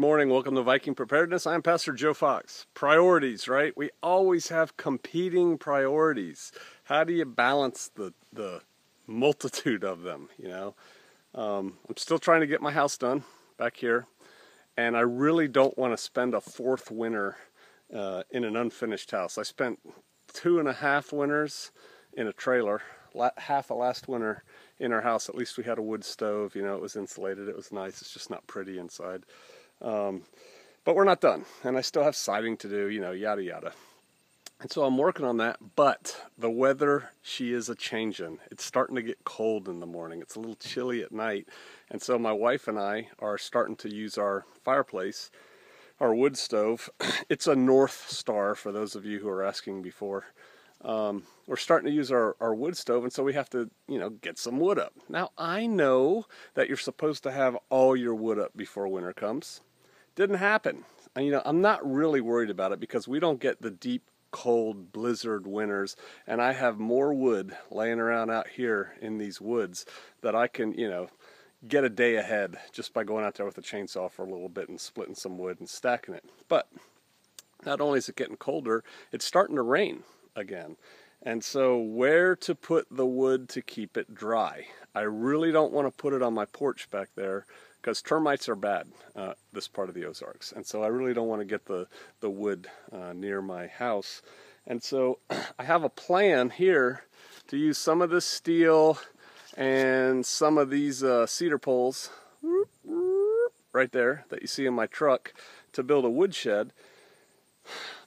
morning. Welcome to Viking Preparedness. I'm Pastor Joe Fox. Priorities, right? We always have competing priorities. How do you balance the multitude of them, you know? I'm still trying to get my house done back here, and I really don't want to spend a fourth winter in an unfinished house. I spent 2.5 winters in a trailer, half a last winter in our house. At least we had a wood stove, you know, it was insulated, it was nice. It's just not pretty inside. But we're not done, and I still have siding to do, you know, yada yada. And so I'm working on that, but the weather, she is a changin'. It's starting to get cold in the morning. It's a little chilly at night. And so my wife and I are starting to use our fireplace, our wood stove. It's a North Star, for those of you who are asking before. We're starting to use our wood stove, and so we have to, you know, get some wood up. Now, I know that you're supposed to have all your wood up before winter comes. Didn't happen. And, you know, I'm not really worried about it because we don't get the deep, cold, blizzard winters, and I have more wood laying around out here in these woods that I can, you know, get a day ahead just by going out there with a chainsaw for a little bit and splitting some wood and stacking it. But not only is it getting colder, it's starting to rain again. And so where to put the wood to keep it dry? I really don't want to put it on my porch back there because termites are bad, this part of the Ozarks. And so I really don't want to get the wood near my house. And so I have a plan here to use some of this steel and some of these cedar poles right there that you see in my truck to build a woodshed.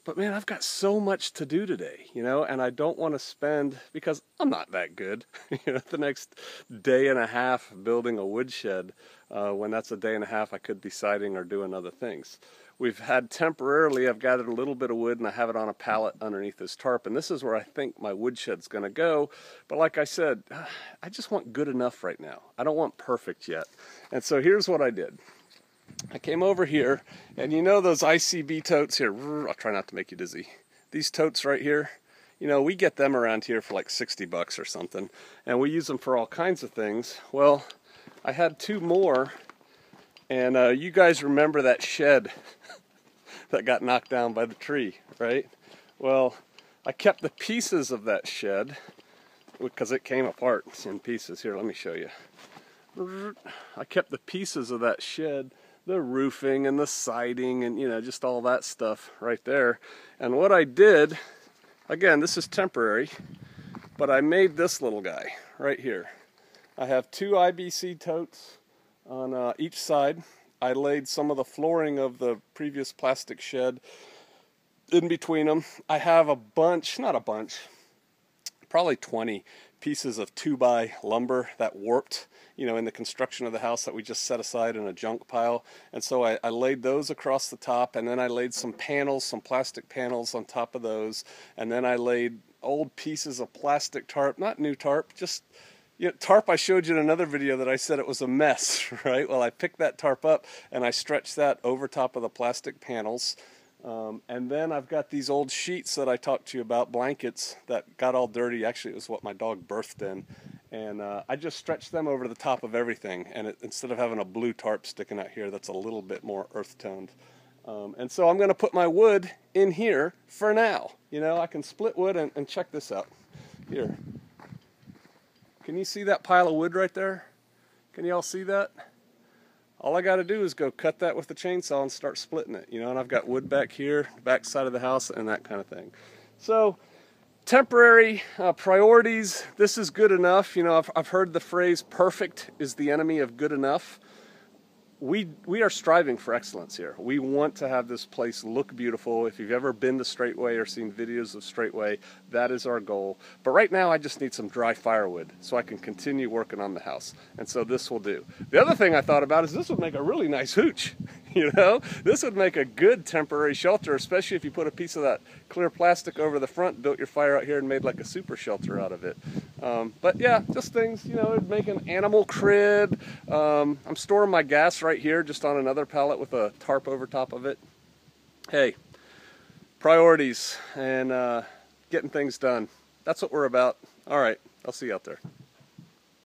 But man, I've got so much to do today, you know, and I don't want to spend, because I'm not that good, you know, the next day and a half building a woodshed, when that's a day and a half I could be siding or doing other things. We've had temporarily, I've gathered a little bit of wood and I have it on a pallet underneath this tarp, and this is where I think my woodshed's going to go. But like I said, I just want good enough right now. I don't want perfect yet. And so here's what I did. I came over here, and you know those ICB totes here, I'll try not to make you dizzy. These totes right here, you know, we get them around here for like 60 bucks or something, and we use them for all kinds of things. Well, I had 2 more, and you guys remember that shed that got knocked down by the tree, right? Well, I kept the pieces of that shed, because it came apart in pieces. Here, let me show you. I kept the pieces of that shed, the roofing and the siding and, you know, just all that stuff right there. And what I did, again, this is temporary, but I made this little guy right here. I have 2 IBC totes on each side. I laid some of the flooring of the previous plastic shed in between them. I have a bunch, not a bunch, probably 20 pieces of 2x lumber that warped, you know, in the construction of the house that we just set aside in a junk pile. And so I laid those across the top, and then I laid some panels, some plastic panels on top of those, and then I laid old pieces of plastic tarp, not new tarp, just, you know, tarp I showed you in another video that I said it was a mess, right? Well, I picked that tarp up and I stretched that over top of the plastic panels. And then I've got these old sheets that I talked to you about, blankets that got all dirty. Actually, it was what my dog birthed in. And I just stretched them over the top of everything. And instead of having a blue tarp sticking out here, that's a little bit more earth-toned. And so I'm going to put my wood in here for now. You know, I can split wood, and check this out. Here. Can you see that pile of wood right there? Can you all see that? All I got to do is go cut that with the chainsaw and start splitting it, you know, and I've got wood back here, back side of the house, and that kind of thing. So, temporary priorities, this is good enough. You know, I've heard the phrase, perfect is the enemy of good enough. We are striving for excellence here. We want to have this place look beautiful. If you've ever been to Straightway or seen videos of Straightway, that is our goal. But right now I just need some dry firewood so I can continue working on the house. And so this will do. The other thing I thought about is this would make a really nice hooch. You know, this would make a good temporary shelter, especially if you put a piece of that clear plastic over the front, built your fire out here and made like a super shelter out of it. But yeah, just things, you know, it'd make an animal crib. I'm storing my gas right here just on another pallet with a tarp over top of it. Hey, priorities and getting things done. That's what we're about. All right, I'll see you out there.